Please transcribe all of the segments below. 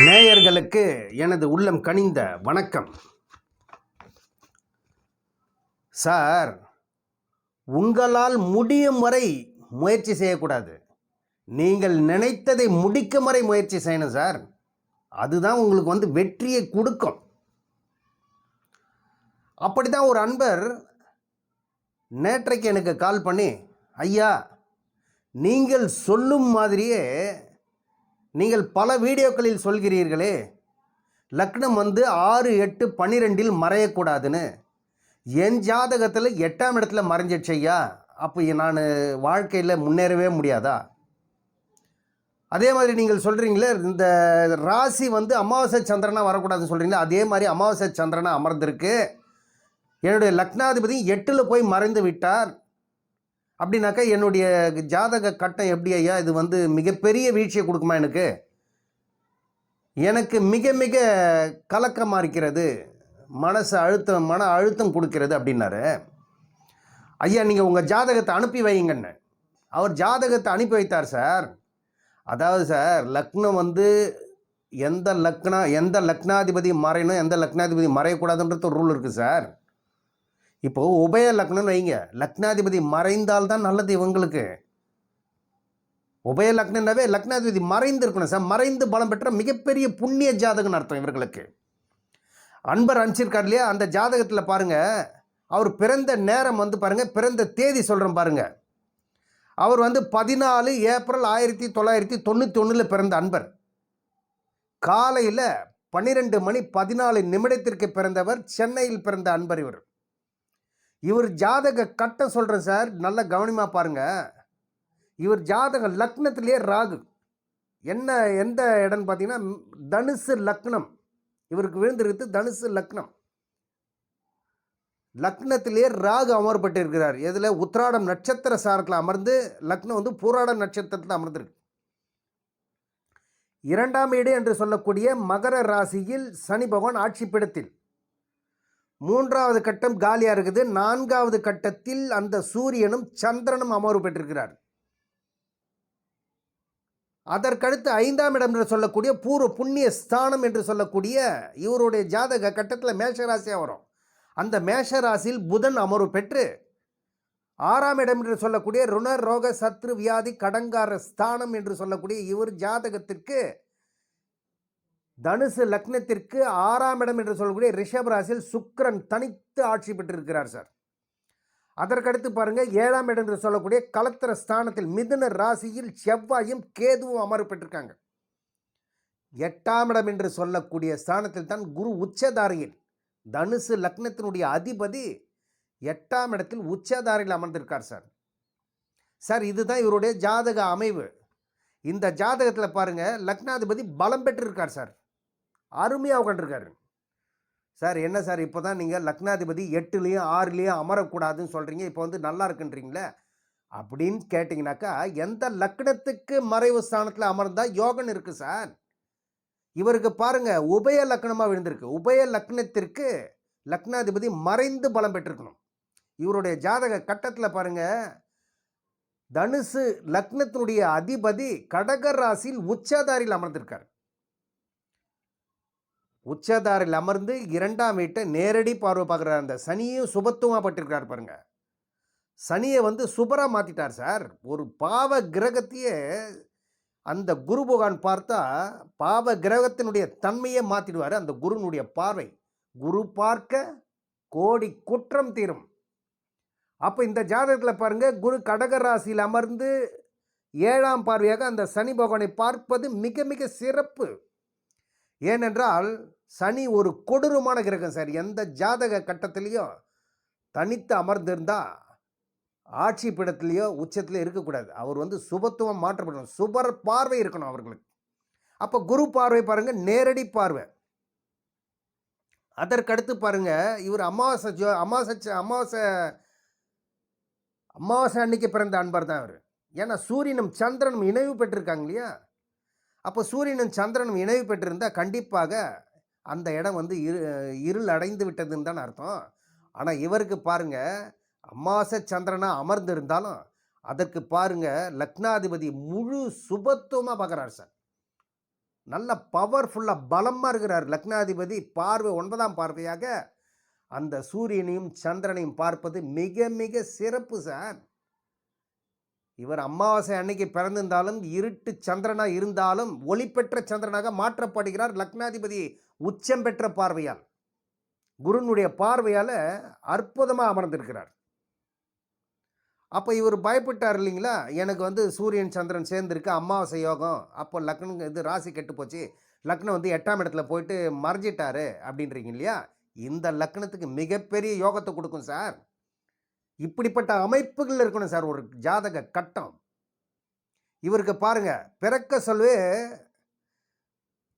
நேயர்களுக்கு எனது உள்ளம் கனிந்த வணக்கம். சார், உங்களால் முடியும் வரை முயற்சி செய்யக்கூடாது. நீங்கள் நினைத்ததை முடிக்கும் வரை முயற்சி செய்யணும் சார். அதுதான் உங்களுக்கு வெற்றியை கொடுக்கும். அப்படி தான் ஒரு அன்பர் நேற்றைக்கு எனக்கு கால் பண்ணி, ஐயா, நீங்கள் சொல்லும் மாதிரியே நீங்கள் பல வீடியோக்களில் சொல்கிறீர்களே, லக்னம் 6, 8, 12 மறையக்கூடாதுன்னு. என் ஜாதகத்தில் 8ஆம் இடத்துல மறைஞ்சிடுச்சையா, அப்போ நான் வாழ்க்கையில் முன்னேறவே முடியாதா? அதே மாதிரி நீங்கள் சொல்கிறீங்களே, இந்த ராசி அமாவாசை சந்திரனாக வரக்கூடாதுன்னு சொல்கிறீங்களே, அதே மாதிரி அமாவாசை சந்திரனாக அமர்ந்திருக்கு. என்னுடைய லக்னாதிபதி 8ல் போய் மறைந்து விட்டார். அப்படின்னாக்கா என்னுடைய ஜாதக கட்டம் எப்படி ஐயா? இது மிகப்பெரிய வீழ்ச்சியை கொடுக்குமா? எனக்கு மிக மிக கலக்கமாக இருக்கிறது, மன அழுத்தம் கொடுக்கிறது அப்படின்னாரு. ஐயா, நீங்கள் உங்கள் ஜாதகத்தை அனுப்பி வைங்கன்னு. அவர் ஜாதகத்தை அனுப்பி வைத்தார் சார். அதாவது சார், லக்னம் எந்த லக்னாதிபதி மறையணும், எந்த லக்னாதிபதி மறையக்கூடாதுன்றது ஒரு ரூல் இருக்குது சார். இப்போது உபய லக்னம்னு வைங்க, லக்னாதிபதி மறைந்தால்தான் நல்லது இவங்களுக்கு. உபய லக்னம்னாவே லக்னாதிபதி மறைந்து இருக்கணும் சார். மறைந்து பலம் பெற்ற மிகப்பெரிய புண்ணிய ஜாதகம்னு அர்த்தம் இவர்களுக்கு. அன்பர் அனுப்பிச்சிருக்கார் இல்லையா, அந்த ஜாதகத்தில் பாருங்கள், அவர் பிறந்த நேரம் பாருங்கள், பிறந்த தேதி சொல்கிறேன் பாருங்கள். அவர் 14 ஏப்ரல் 1991 பிறந்த அன்பர். காலையில் 12 மணி 14 நிமிடத்திற்கு பிறந்தவர். சென்னையில் பிறந்த அன்பர் இவர். இவர் ஜாதக கட்டம் சொல்கிறேன் சார், நல்ல கவனமாக பாருங்கள். இவர் ஜாதக லக்னத்திலேயே ராகு. எந்த இடம்னு பார்த்தீங்கன்னா தனுசு லக்னம். இவருக்கு விழுந்திருக்கு தனுசு லக்னம். லக்னத்திலேயே ராகு அமர்பட்டு இருக்கிறார். இதில் உத்திராடம் நட்சத்திர சாரத்தில் அமர்ந்து, லக்னம் பூராடம் நட்சத்திரத்தில் அமர்ந்திருக்கு. 2ஆம் வீடு என்று சொல்லக்கூடிய மகர ராசியில் சனி பகவான் ஆட்சி பீடத்தில். 3வது கட்டம் காலியாக இருக்குது. 4வது கட்டத்தில் அந்த சூரியனும் சந்திரனும் அமர்வு பெற்றிருக்கிறார். அதற்கடுத்து 5ஆம் இடம் என்று சொல்லக்கூடிய பூர்வ புண்ணிய ஸ்தானம் என்று சொல்லக்கூடிய இவருடைய ஜாதக கட்டத்தில் மேஷராசியாக வரும். அந்த மேஷராசியில் புதன் அமர்வு பெற்று 6ஆம் இடம் என்று சொல்லக்கூடிய ருண ரோக சத்ரு வியாதி கடங்கார ஸ்தானம் என்று சொல்லக்கூடிய இவர் ஜாதகத்திற்கு தனுசு லக்னத்திற்கு 6ஆம் இடம் என்று சொல்லக்கூடிய ரிஷப ராசியில் சுக்கிரன் தனித்து ஆட்சி பெற்றிருக்கிறார் சார். அதற்கடுத்து பாருங்கள், 7ஆம் இடம் என்று சொல்லக்கூடிய கலத்திர ஸ்தானத்தில் மிதுன ராசியில் செவ்வாயும் கேதுவும் அமர்வு பெற்றிருக்காங்க. 8ஆம் இடம் என்று சொல்லக்கூடிய ஸ்தானத்தில் தான் குரு உச்சதாரியில், தனுசு லக்னத்தினுடைய அதிபதி 8ஆம் இடத்தில் உச்சதாரியில் அமர்ந்திருக்கார் சார். சார், இதுதான் இவருடைய ஜாதக அமைவு. இந்த ஜாதகத்தில் பாருங்கள், லக்னாதிபதி பலம் பெற்றிருக்கார் சார். அருமையாக உட்காந்துருக்காரு சார். என்ன சார், இப்போ தான் நீங்கள் லக்னாதிபதி 8லேயும் 6லேயும் அமரக்கூடாதுன்னு சொல்கிறீங்க, இப்போ நல்லா இருக்குன்றீங்களே அப்படின்னு கேட்டிங்கனாக்கா, எந்த லக்னத்துக்கு மறைவு ஸ்தானத்தில் அமர்ந்தால் யோகன் இருக்குது சார். இவருக்கு பாருங்கள், உபய லக்னமாக விழுந்திருக்கு. உபய லக்னத்திற்கு லக்னாதிபதி மறைந்து பலம் பெற்றிருக்கணும். இவருடைய ஜாதக கட்டத்தில் பாருங்கள், தனுசு லக்னத்தினுடைய அதிபதி கடக ராசியில் உச்சதாரியில் அமர்ந்திருக்கார். உச்சதாரில் அமர்ந்து 2ஆம் வீட்டை நேரடி பார்வை பார்க்குறார். அந்த சனியும் சுபத்துவமாக பட்டிருக்கார் பாருங்க. சனியை சுபராக மாற்றிட்டார் சார். ஒரு பாவ கிரகத்தையே அந்த குரு பகவான் பார்த்தா பாவ கிரகத்தினுடைய தன்மையை மாற்றிடுவார். அந்த குருனுடைய பார்வை, குரு பார்க்க கோடி குற்றம் தீரும். அப்போ இந்த ஜாதகத்தில் பாருங்கள், குரு கடக ராசியில் அமர்ந்து 7ஆம் பார்வையாக அந்த சனி பகவானை பார்ப்பது மிக மிக சிறப்பு. ஏனென்றால் சனி ஒரு கொடூரமான கிரகம் சார். எந்த ஜாதக கட்டத்திலையும் தனித்து அமர்ந்திருந்தால் ஆட்சி பீடத்திலேயோ உச்சத்திலேயோ இருக்கக்கூடாது. அவர் சுபத்துவம் மாற்றப்படணும், சுபர் பார்வை இருக்கணும் அவர்களுக்கு. அப்போ குரு பார்வை பாருங்கள், நேரடி பார்வை. அதற்கடுத்து பாருங்கள், இவர் அமாவாசை அன்னைக்கு பிறந்த அன்பர் தான் அவர். ஏன்னா சூரியனும் சந்திரனும் இணைவு பெற்றிருக்காங்க இல்லையா. அப்போ சூரியனும் சந்திரனும் இணைவு பெற்றிருந்தால் கண்டிப்பாக அந்த இடம் இருள் அடைந்து விட்டதுன்னு தான் அர்த்தம். ஆனால் இவருக்கு பாருங்கள், அமாவாசை சந்திரனாக அமர்ந்திருந்தாலும் அதற்கு பாருங்கள் லக்னாதிபதி முழு சுபத்துவமாக பார்க்குறார் சார். நல்ல பவர்ஃபுல்லாக பலமாக இருக்கிறார். லக்னாதிபதி பார்வை 9ஆம் பார்வையாக அந்த சூரியனையும் சந்திரனையும் பார்ப்பது மிக மிக சிறப்பு சார். இவர் அமாவாசை அன்னைக்கு பிறந்திருந்தாலும் இருட்டு சந்திரனாக இருந்தாலும் ஒளி பெற்ற சந்திரனாக மாற்றப்படுகிறார். லக்னாதிபதி உச்சம் பெற்ற பார்வையால், குருனுடைய பார்வையால் அற்புதமாக அமர்ந்திருக்கிறார். அப்போ இவர் பயப்பட்டார் இல்லைங்களா, எனக்கு வந்து சூரியன் சந்திரன் சேர்ந்துருக்கு, அமாவாசை யோகம், அப்போ லக்னம் இது ராசி கெட்டு போச்சு, லக்னம் வந்து 8ஆம் இடத்துல போயிட்டு மறைஞ்சிட்டாரு அப்படின்றீங்க இல்லையா. இந்த லக்னத்துக்கு மிகப்பெரிய யோகத்தை கொடுக்கும் சார். இப்படிப்பட்ட அமைப்புகள் இருக்கணும் சார் ஒரு ஜாதக கட்டம். இவருக்கு பாருங்க, பிறக்க சொல்லவே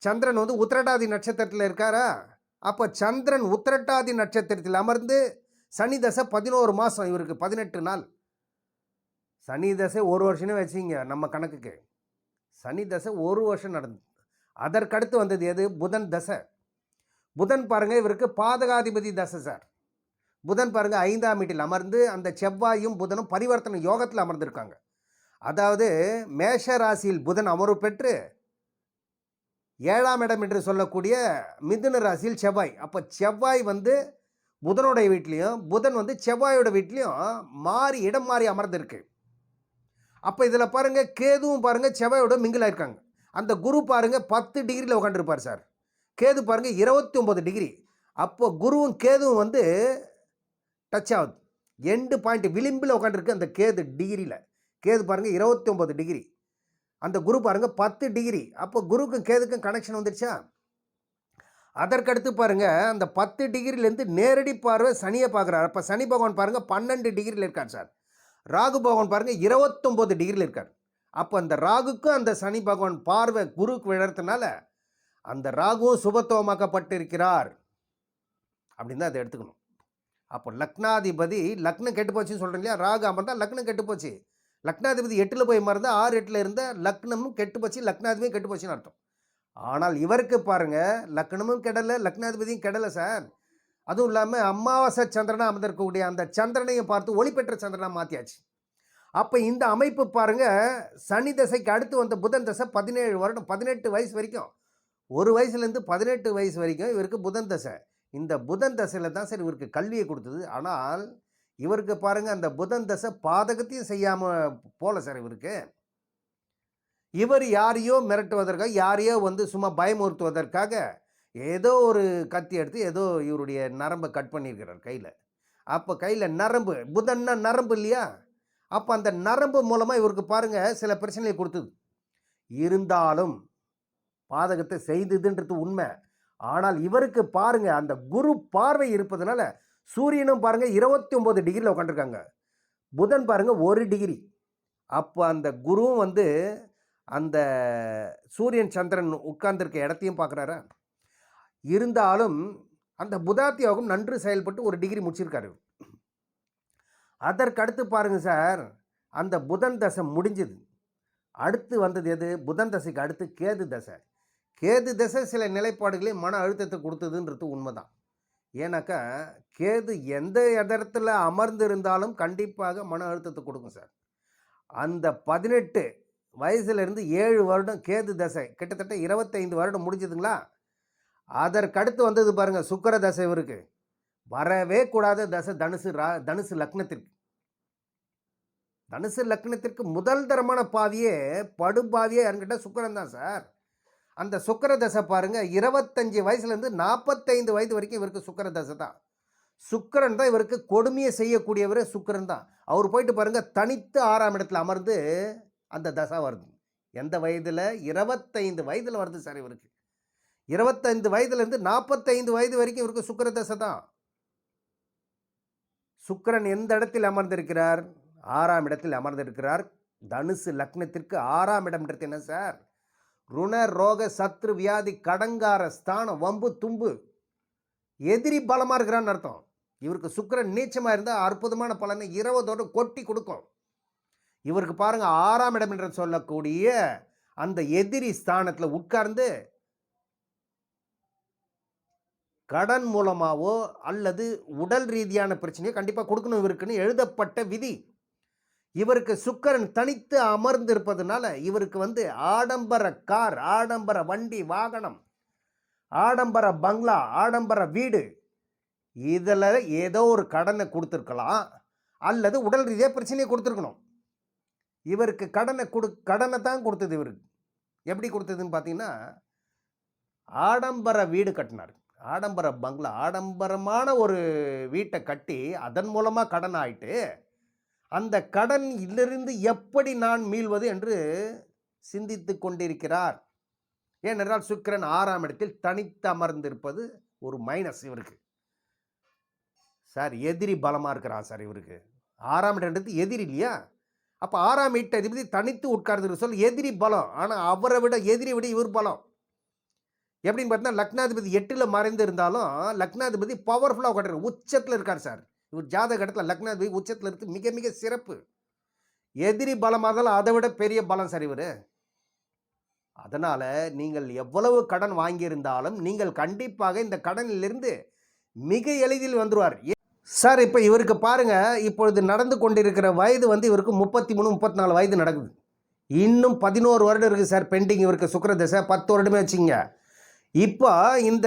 சந்திரன் வந்து உத்திரட்டாதி நட்சத்திரத்தில் இருக்காரா. அப்போ சந்திரன் உத்திரட்டாதி நட்சத்திரத்தில் அமர்ந்து சனி தசை 11 மாதம், இவருக்கு 18 நாள். சனி தசை ஒரு வருஷமே வச்சிங்க நம்ம கணக்குக்கு. சனி தசை ஒரு வருஷம் நடந்தது. அதற்கடுத்து வந்தது எது? புதன் தசை. புதன் பாருங்க, இவருக்கு பாதகாதிபதி தசை சார். புதன் பாருங்க 5ஆம் வீட்டில் அமர்ந்து அந்த செவ்வாயும் புதனும் பரிவர்த்தனை யோகத்தில் அமர்ந்திருக்காங்க. அதாவது மேஷ ராசியில் புதன் அமர்வு பெற்று 7ஆம் இடம் என்று சொல்லக்கூடிய மிதுன ராசியில் செவ்வாய். அப்போ செவ்வாய் வந்து புதனுடைய வீட்லேயும் புதன் வந்து செவ்வாயோட வீட்லேயும் மாறி இடம் மாறி அமர்ந்திருக்கு. அப்போ இதில் பாருங்கள், கேதுவும் பாருங்கள் செவ்வாயோட மிங்கில் ஆயிருக்காங்க. அந்த குரு பாருங்கள் 10 டிகிரியில் உட்காந்துருப்பார் சார். கேது பாருங்கள் 29 டிகிரி. அப்போ குருவும் கேதுவும் வந்து டச் ஆகுது. எண்டு பாயிண்ட் விளிம்பில் உட்காந்துருக்கு அந்த கேது டிகிரியில். கேது பாருங்கள் 29 டிகிரி, அந்த குரு பாருங்கள் 10 டிகிரி. அப்போ குருக்கும் கேதுக்கும் கனெக்ஷன் வந்துடுச்சா. அதற்கடுத்து பாருங்கள், அந்த 10 டிகிரிலேருந்து நேரடி பார்வை சனியை பார்க்குறாரு. அப்போ சனி பகவான் பாருங்கள் 12 டிகிரியில் இருக்கார் சார். ராகு பகவான் பாருங்கள் 29 டிகிரியில் இருக்கார். அப்போ அந்த ராகுக்கும் அந்த சனி பகவான் பார்வை குருக்கு விழறதுனால அந்த ராகுவும் சுபத்துவமாக்கப்பட்டிருக்கிறார் அப்படின்னு தான் அதை எடுத்துக்கணும். அப்போ லக்னாதிபதி லக்னம் கெட்டு போச்சுன்னு சொல்கிறேன் இல்லையா. ராகு அமர்ந்தால் லக்னம் கெட்டு போச்சு. லக்னாதிபதி 8ல் போய் மறந்தால் 6 8ல் இருந்த லக்னமும் கெட்டு போச்சு, லக்னாதிபதியும் கெட்டு போச்சுன்னு அர்த்தம். ஆனால் இவருக்கு பாருங்கள், லக்னமும் கெடலை, லக்னாதிபதியும் கெடலை சார். அதுவும் இல்லாமல் அமாவாசை சந்திரனாக அமர்ந்திருக்கக்கூடிய அந்த சந்திரனையும் பார்த்து ஒளி பெற்ற சந்திரனாக மாற்றியாச்சு. அப்போ இந்த அமைப்பு பாருங்கள், சனி தசைக்கு அடுத்து வந்த புதன் தசை 17 வருடம், 18 வயசு வரைக்கும், ஒரு வயசுலேருந்து 18 வயசு வரைக்கும் இவருக்கு புதன் தசை. இந்த புதன் தசையில் தான் சார் இவருக்கு கல்வியை கொடுத்தது. ஆனால் இவருக்கு பாருங்கள், அந்த புதன் தசை பாதகத்தையும் செய்யாமல் போல சார் இவருக்கு. இவர் யாரையோ மிரட்டுவதற்காக, யாரையோ வந்து சும்மா பயமுறுத்துவதற்காக ஏதோ ஒரு கத்தி எடுத்து ஏதோ இவருடைய நரம்பை கட் பண்ணியிருக்கிறார் கையில். அப்போ கையில் நரம்பு, புதன்னா நரம்பு இல்லையா. அப்போ அந்த நரம்பு மூலமாக இவருக்கு பாருங்கள் சில பிரச்சனையை கொடுத்தது. இருந்தாலும் பாதகத்தை செய்ததுன்றது உண்மை. ஆனால் இவருக்கு பாருங்கள், அந்த குரு பார்வை இருப்பதனால சூரியனும் பாருங்கள் 29 டிகிரியில் உட்காந்துருக்காங்க, புதன் பாருங்கள் 1 டிகிரி. அப்போ அந்த குருவும் வந்து அந்த சூரியன் சந்திரன் உட்கார்ந்துருக்க இடத்தையும் பார்க்குறாரா. இருந்தாலும் அந்த புதாத்தி யோகம் நன்று செயல்பட்டு 1 டிகிரி முடிச்சிருக்காரு. அதற்கடுத்து பாருங்கள் சார், அந்த புதன் தசை முடிஞ்சது. அடுத்து வந்தது எது? புதன் தசைக்கு அடுத்து கேது தசை. கேது தசை சில நிலைப்பாடுகளே மன அழுத்தத்தை கொடுத்ததுன்றது உண்மைதான். ஏன்னாக்கா கேது எந்த இடத்துல அமர்ந்து இருந்தாலும் கண்டிப்பாக மன அழுத்தத்தை கொடுக்கும் சார். அந்த 18 வயசுலேருந்து 7 வருடம் கேது தசை, கிட்டத்தட்ட 25 வருடம் முடிஞ்சதுங்களா. அதற்கடுத்து வந்தது பாருங்கள் சுக்கிர தசை. இவருக்கு வரவே கூடாத தசை தனுசு லக்னத்திற்கு. தனுசு லக்னத்திற்கு முதல் தரமான பாவியே படுபாவியே யாருங்கிட்ட சுக்கிரன் தான் சார். அந்த சுக்கிர தசை பாருங்கள் 25 வயசுலேருந்து 45 வயது வரைக்கும் இவருக்கு சுக்கிர தசை தான். சுக்கிரன் தான் இவருக்கு கொடுமையை செய்யக்கூடியவர். சுக்கிரன் தான். அவர் போயிட்டு பாருங்கள் தனித்து 6ஆம் இடத்துல அமர்ந்து அந்த தசை வருது. எந்த வயதில்? 25 வயதில் வருது சார் இவருக்கு. 25 வயதுலேருந்து 45 வயது வரைக்கும் இவருக்கு சுக்கிர தசை தான். சுக்கிரன் எந்த இடத்தில் அமர்ந்திருக்கிறார்? 6ஆம் இடத்தில் அமர்ந்திருக்கிறார். தனுசு லக்னத்திற்கு 6ஆம் இடம்ன்றது என்ன சார்? ருண ரோக சத்ரு வியாதி கடங்கார ஸ்தானம், வம்பு தும்பு, எதிரி பலமாக இருக்கிறான்னு அர்த்தம். இவருக்கு சுக்கிரன் நீச்சமாக இருந்தால் அற்புதமான பலனை 20 கொட்டி கொடுக்கும். இவருக்கு பாருங்கள் 6ஆம் இடம் என்று சொல்லக்கூடிய அந்த எதிரி ஸ்தானத்தில் உட்கார்ந்து கடன் மூலமாகவோ அல்லது உடல் ரீதியான பிரச்சனையோ கண்டிப்பாக கொடுக்கணும் இவருக்குன்னு எழுதப்பட்ட விதி. இவருக்கு சுக்கிரன் தனித்து அமர்ந்திருப்பதனால இவருக்கு வந்து ஆடம்பர கார், ஆடம்பர வண்டி வாகனம், ஆடம்பர பங்களா, ஆடம்பர வீடு, இதில் ஏதோ ஒரு கடனை கொடுத்துருக்கலாம், அல்லது உடல் ரீதியாக பிரச்சனையை கொடுத்துருக்கணும். இவருக்கு கடனை தான் கொடுத்தது. இவருக்கு எப்படி கொடுத்ததுன்னு பார்த்தீங்கன்னா, ஆடம்பர வீடு கட்டினார், ஆடம்பர பங்களா, ஆடம்பரமான ஒரு வீட்டை கட்டி அதன் மூலமாக கடன் ஆயிட்டு, அந்த கடன் இலிருந்து எப்படி நான் மீள்வது என்று சிந்தித்து கொண்டிருக்கிறார். ஏனென்றால் சுக்கிரன் 6ஆம் இடத்தில் தனித்து அமர்ந்திருப்பது ஒரு மைனஸ் இவருக்கு. சார் எதிரி பலமாக இருக்கிறான் சார் இவருக்கு. 6ஆம் இடத்துக்கு எதிரி இல்லையா? அப்போ 6ஆம் வீட்டு அதிபதி தனித்து உட்கார்ந்து சொல் எதிரி பலம். ஆனால் அவரை விட எதிரி விட இவர் பலம். எப்படின்னு பார்த்தீங்கன்னா, லக்னாதிபதி 8ல் மறைந்து இருந்தாலும் லக்னாதிபதி பவர்ஃபுல்லாக உட்காந்துருக்கார், உச்சத்தில் இருக்கார் சார். இவர் ஜாதக இடத்துல லக்னாதிபதி உச்சத்தில் இருக்கு, மிக மிக சிறப்பு. எதிரி பலமாக இருந்தாலும் அதை விட பெரிய பலம் சார் இவர். அதனால் நீங்கள் எவ்வளவு கடன் வாங்கியிருந்தாலும் நீங்கள் கண்டிப்பாக இந்த கடனிலிருந்து மிக எளிதில் வந்துடுவார் சார். இப்போ இவருக்கு பாருங்கள், இப்பொழுது நடந்து கொண்டிருக்கிற வயது வந்து இவருக்கு 33 34 வயது நடக்குது. இன்னும் 11 வருடம் இருக்குது சார் பெண்டிங் இவருக்கு சுக்கிர தசை. 10 வருடமே வச்சுங்க. இப்போ இந்த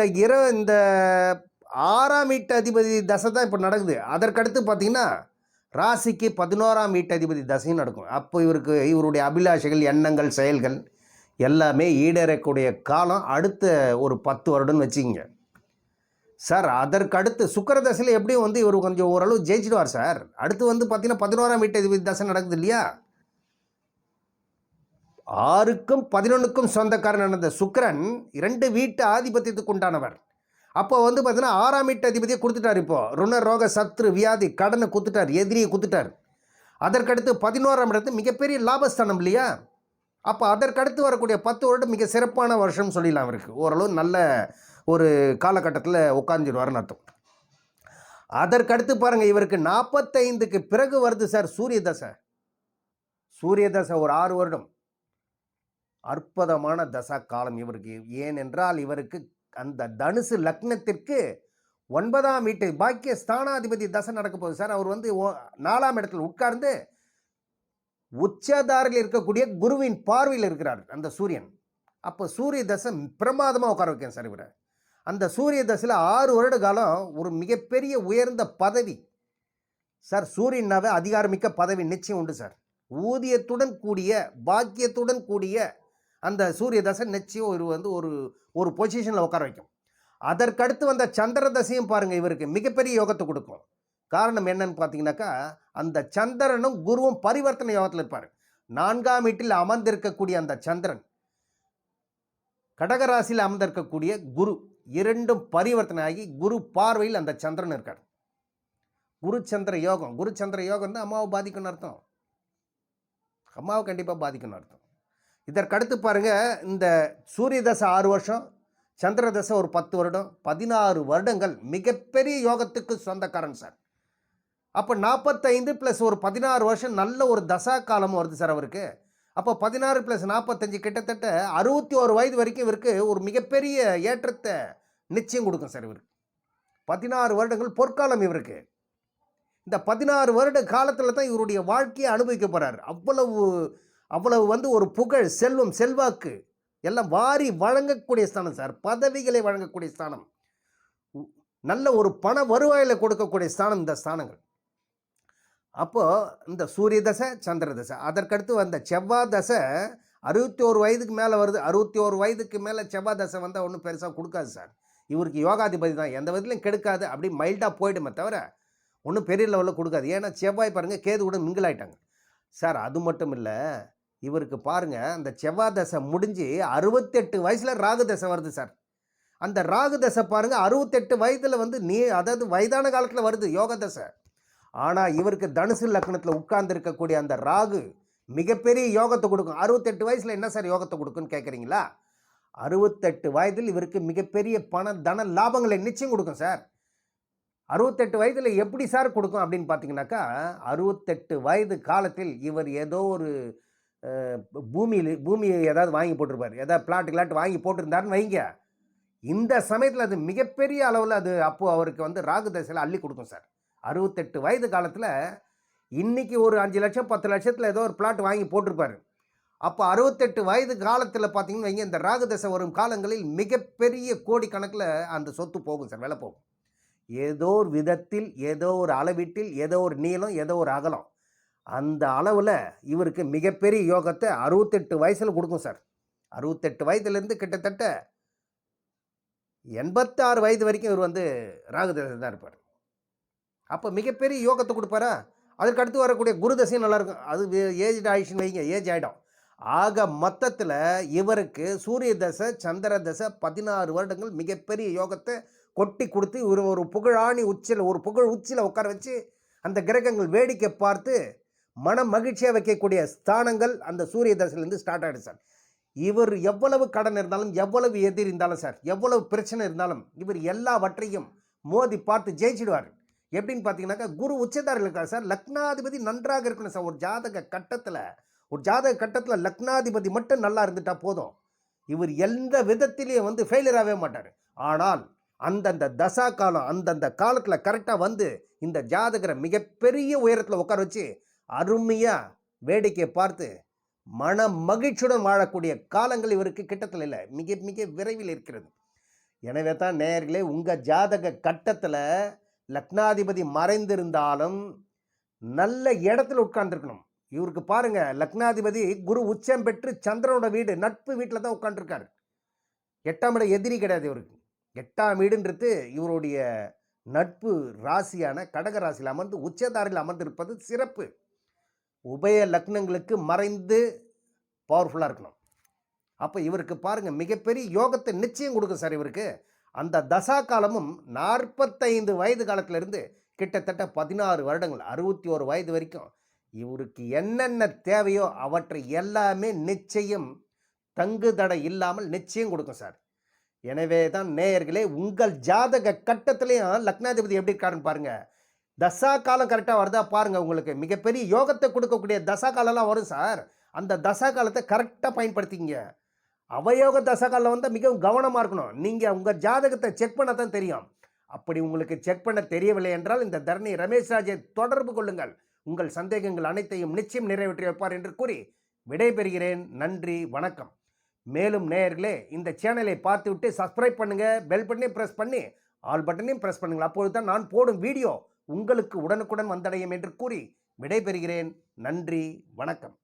6ஆம் வீட்டு அதிபதி தசை தான் இப்போ நடக்குது. அதற்கடுத்து பார்த்தீங்கன்னா ராசிக்கு 11ஆம் வீட்டு அதிபதி தசையும் நடக்கும். அப்போ இவருடைய அபிலாஷைகள், எண்ணங்கள், செயல்கள் எல்லாமே ஈடேறக்கூடிய காலம் அடுத்த ஒரு 10 வருடம்னு வச்சுக்கிங்க சார். அதற்கடுத்து சுக்கிர தசையில் எப்படியும் வந்து இவர் கொஞ்சம் ஓரளவு ஜெயிச்சிடுவார் சார். அடுத்து வந்து பார்த்தீங்கன்னா 11ஆம் வீட்டு அதிபதி தசை நடக்குது இல்லையா? 6க்கும் 11க்கும் சொந்தக்காரன் நடந்த சுக்கிரன் 2 வீட்டு ஆதிபத்தியத்துக்கு உண்டானவர். அப்போ வந்து பார்த்தீங்கன்னா 6ஆம் வீட்டு அதிபதியை கொடுத்துட்டார். இப்போ ருண ரோக சத்ரு வியாதி கடனை கொடுத்துட்டார், எதிரியை கொடுத்துட்டார். அதற்கடுத்து 11ஆம் இடத்து மிகப்பெரிய லாபஸ்தானம் இல்லையா? அப்போ அதற்கடுத்து வரக்கூடிய 10 வருடம் மிக சிறப்பான வருஷம் சொல்லிடலாம். அவருக்கு ஓரளவு நல்ல ஒரு காலகட்டத்தில் உட்காந்துருவார்னு அர்த்தம். அதற்கடுத்து பாருங்கள், இவருக்கு 45க்கு பிறகு வருது சார் சூரிய தசை. சூரிய தசை ஒரு 6 வருடம் அற்புதமான தசா காலம் இவருக்கு. ஏனென்றால் இவருக்கு அந்த தனுசு லக்னத்திற்கு 9ஆம் வீட்டு பாக்கிய ஸ்தானாதிபதி தசை நடக்க போகுது சார். அவர் வந்து 4ஆம் இடத்தில் உட்கார்ந்து உச்சதாரில் இருக்கக்கூடிய குருவின் பார்வையில் இருக்கிறார் அந்த சூரியன். அப்போ சூரிய தசை பிரமாதமாக உட்கார வைக்கேன் சார் இவரை. அந்த சூரிய தசையில் 6 வருட காலம் ஒரு மிகப்பெரிய உயர்ந்த பதவி சார். சூரியனாவே அதிகாரமிக்க பதவி நிச்சயம் உண்டு சார். ஊதியத்துடன் கூடிய பாக்கியத்துடன் கூடிய அந்த சூரிய தசை நிச்சயம் இவர் வந்து ஒரு பொசிஷனில் உட்கார வைக்கும். அதற்கடுத்து வந்த சந்திர தசையும் பாருங்கள், இவருக்கு மிகப்பெரிய யோகத்தை கொடுக்கும். காரணம் என்னன்னு பார்த்தீங்கன்னாக்கா, அந்த சந்திரனும் குருவும் பரிவர்த்தனை யோகத்தில் இருப்பார். 4ஆம் வீட்டில் அமர்ந்திருக்கக்கூடிய அந்த சந்திரன், கடகராசியில் அமர்ந்திருக்கக்கூடிய குரு, இரண்டும் பரிவர்த்தனை ஆகி குரு பார்வையில் அந்த சந்திரன் இருக்கார். குரு சந்திர யோகம். குரு சந்திர யோகம் தான் அம்மாவை பாதிக்கும்னு அர்த்தம். அம்மாவை கண்டிப்பாக பாதிக்கும்னு அர்த்தம். இதற்கடுத்து பாருங்கள், இந்த சூரிய தசை 6 வருஷம், சந்திர தசை ஒரு 10 வருடம், 16 வருடங்கள் மிகப்பெரிய யோகத்துக்கு சொந்தக்காரன் சார். அப்போ 45 + ஒரு 16 வருஷம் நல்ல ஒரு தசா காலமும் வருது சார் அவருக்கு. அப்போ 16 + 45 கிட்டத்தட்ட 61 வயது வரைக்கும் இவருக்கு ஒரு மிகப்பெரிய ஏற்றத்தை நிச்சயம் கொடுக்கும் சார் இவருக்கு. 16 வருடங்கள் பொற்காலம் இவருக்கு. இந்த 16 வருட காலத்தில் தான் இவருடைய வாழ்க்கையை அனுபவிக்க போகிறார். அவ்வளவு வந்து ஒரு புகழ், செல்வம், செல்வாக்கு எல்லாம் வாரி வழங்கக்கூடிய ஸ்தானம் சார். பதவிகளை வழங்கக்கூடிய ஸ்தானம், நல்ல ஒரு பண வருவாயில் கொடுக்கக்கூடிய ஸ்தானம் இந்த ஸ்தானங்கள். அப்போது இந்த சூரிய தசை, சந்திர தசை, அதற்கடுத்து வந்த செவ்வாய் தசை 61 வயதுக்கு மேலே வருது. 61 வயதுக்கு மேலே செவ்வாய் தசை வந்தால் ஒன்றும் பெருசாக கொடுக்காது சார். இவருக்கு யோகாதிபதி தான், எந்த விதத்துலையும் கெடுக்காது, அப்படி மைல்டாக போயிடுமே தவிர ஒன்றும் பெரிய லெவலில் கொடுக்காது. ஏன்னா செவ்வாய் பாருங்கள் கேது கூட மிங்கிள் ஆகிட்டாங்க சார். அது மட்டும் இல்லை, இவருக்கு பாருங்கள், அந்த செவ்வாய் தசை முடிஞ்சு 68 வயசில் ராகு தசை வருது சார். அந்த ராகு தசை பாருங்கள் 68 வயதில் வந்து அதாவது வயதான காலத்தில் வருது யோக தசை. ஆனால் இவருக்கு தனுசு லக்னத்தில் உட்கார்ந்து இருக்கக்கூடிய அந்த ராகு மிகப்பெரிய யோகத்தை கொடுக்கும். 68 வயசில் என்ன சார் யோகத்தை கொடுக்குன்னு கேட்குறீங்களா? 68 வயதில் இவருக்கு மிகப்பெரிய பண தன லாபங்களை நிச்சயம் கொடுக்கும் சார். 68 வயதில் எப்படி சார் கொடுக்கும் அப்படின்னு பார்த்தீங்கன்னாக்கா, 68 வயது காலத்தில் இவர் ஏதோ ஒரு பூமியை ஏதாவது வாங்கி போட்டிருப்பார், ஏதாவது பிளாட் வாங்கி போட்டிருந்தாருன்னு வைங்க. இந்த சமயத்தில் அது மிகப்பெரிய அளவில் அது அப்போது அவருக்கு வந்து ராகு தசையில் அள்ளி கொடுக்கும் சார். 68 வயது காலத்தில் இன்னைக்கு ஒரு 5 லட்சம் 10 லட்சத்தில் ஏதோ ஒரு பிளாட் வாங்கி போட்டிருப்பாரு. அப்போ 68 வயது காலத்தில் பார்த்தீங்கன்னு வைங்க, இந்த ராகு தசை வரும் காலங்களில் மிகப்பெரிய கோடிக்கணக்கில் அந்த சொத்து போகும் சார், விலை போகும். ஏதோ ஒரு விதத்தில், ஏதோ ஒரு அளவீட்டில், ஏதோ ஒரு நீளம், ஏதோ ஒரு அகலம், அந்த அளவில் இவருக்கு மிகப்பெரிய யோகத்தை 68 வயசில் கொடுக்கும் சார். 68 வயதுலேருந்து கிட்டத்தட்ட 86 வயது வரைக்கும் இவர் வந்து ராகு தசை தான் இருப்பார். அப்போ மிகப்பெரிய யோகத்தை கொடுப்பாரா? அதுக்கு அடுத்து வரக்கூடிய குரு தசையும் நல்லாயிருக்கும். அது ஏஜ் ஆயிடுச்சுன்னு வைங்க, ஏஜ் ஆகிடும். ஆக மொத்தத்தில் இவருக்கு சூரிய தசை, சந்திர தசை 16 வருடங்கள் மிகப்பெரிய யோகத்தை கொட்டி கொடுத்து இவர் ஒரு புகழாணி உச்சியில், ஒரு புகழ் உச்சியில் உட்கார வச்சு அந்த கிரகங்கள் வேடிக்கை பார்த்து மன மகிழ்ச்சியாக வைக்கக்கூடிய ஸ்தானங்கள் அந்த சூரிய தசையிலேருந்து ஸ்டார்ட் ஆகிடுது சார். இவர் எவ்வளவு கடன் இருந்தாலும், எவ்வளவு எதிர் இருந்தாலும் சார், எவ்வளவு பிரச்சனை இருந்தாலும் இவர் எல்லாவற்றையும் மோதி பார்த்து ஜெயிச்சிடுவார். எப்படின்னு பார்த்தீங்கன்னாக்கா, குரு உச்சதாரில் இருக்கார் சார். லக்னாதிபதி நன்றாக இருக்கணும் சார். ஒரு ஜாதக கட்டத்தில் லக்னாதிபதி மட்டும் நல்லா இருந்துட்டா போதும். இவர் எந்த விதத்திலேயே வந்து ஃபெயிலியர் ஆகவே மாட்டார். ஆனால் அந்தந்த தசா காலம், அந்தந்த காலத்தில் கரெக்டாக வந்து இந்த ஜாதகரை மிகப்பெரிய உயரத்தில் உட்கார வச்சு அருமையாக வேடிக்கை பார்த்து மன மகிழ்ச்சியுடன் வாழக்கூடிய காலங்கள் இவருக்கு கிட்டத்தில் இல்லை, மிக மிக விரைவில் இருக்கிறது. எனவே தான் நேயர்களே, உங்கள் ஜாதக கட்டத்தில் லக்னாதிபதி மறைந்திருந்தாலும் நல்ல இடத்துல உட்கார்ந்துருக்கணும். இவருக்கு பாருங்க, லக்னாதிபதி குரு உச்சம் பெற்று சந்திரனோட வீடு நட்பு வீட்டில் தான் உட்காந்துருக்காரு. 8ஆம் இடம் எதிரி கிடையாது இவருக்கு. 8ஆம் வீடுன்றது இவருடைய நட்பு ராசியான கடக ராசியில் அமர்ந்து உச்சதாரில் அமர்ந்திருப்பது சிறப்பு. உபய லக்னங்களுக்கு மறைந்து பவர்ஃபுல்லாக இருக்கணும். அப்போ இவருக்கு பாருங்கள், மிகப்பெரிய யோகத்தை நிச்சயம் கொடுக்கும் சார் இவருக்கு. அந்த தசா காலமும் 45 வயது காலத்திலிருந்து கிட்டத்தட்ட 16 வருடங்கள் 61 வயது வரைக்கும் இவருக்கு என்னென்ன தேவையோ அவற்றை எல்லாமே நிச்சயம் தங்கு தடை இல்லாமல் நிச்சயம் கொடுக்கும் சார். எனவே தான் நேயர்களே, உங்கள் ஜாதக கட்டத்திலையும் லக்னாதிபதி எப்படி இருக்காருன்னு பாருங்கள். தசா காலம் கரெக்டாக வருதா பாருங்கள். உங்களுக்கு மிகப்பெரிய யோகத்தை கொடுக்கக்கூடிய தசா காலம்லாம் வரும் சார். அந்த தசா காலத்தை கரெக்டாக பயன்படுத்திங்க. அவயோக தசா காலம் வந்தால் மிகவும் கவனமாக இருக்கணும். நீங்கள் உங்கள் ஜாதகத்தை செக் பண்ண தான் தெரியும். அப்படி உங்களுக்கு செக் பண்ண தெரியவில்லை என்றால் இந்த தரணி ரமேஷ் ராஜை தொடர்பு கொள்ளுங்கள். உங்கள் சந்தேகங்கள் அனைத்தையும் நிச்சயம் நிறைவேற்றி வைப்பார் என்று கூறி விடைபெறுகிறேன். நன்றி, வணக்கம். மேலும் நேயர்களே, இந்த சேனலை பார்த்துவிட்டு சப்ஸ்கிரைப் பண்ணுங்கள், பெல் பட்டனையும் ப்ரெஸ் பண்ணி ஆல் பட்டனையும் ப்ரெஸ் பண்ணுங்கள். அப்பொழுது தான் நான் போடும் வீடியோ உங்களுக்கு உடனுக்குடன் வந்தடையும் என்று கூறி விடைபெறுகிறேன். நன்றி, வணக்கம்.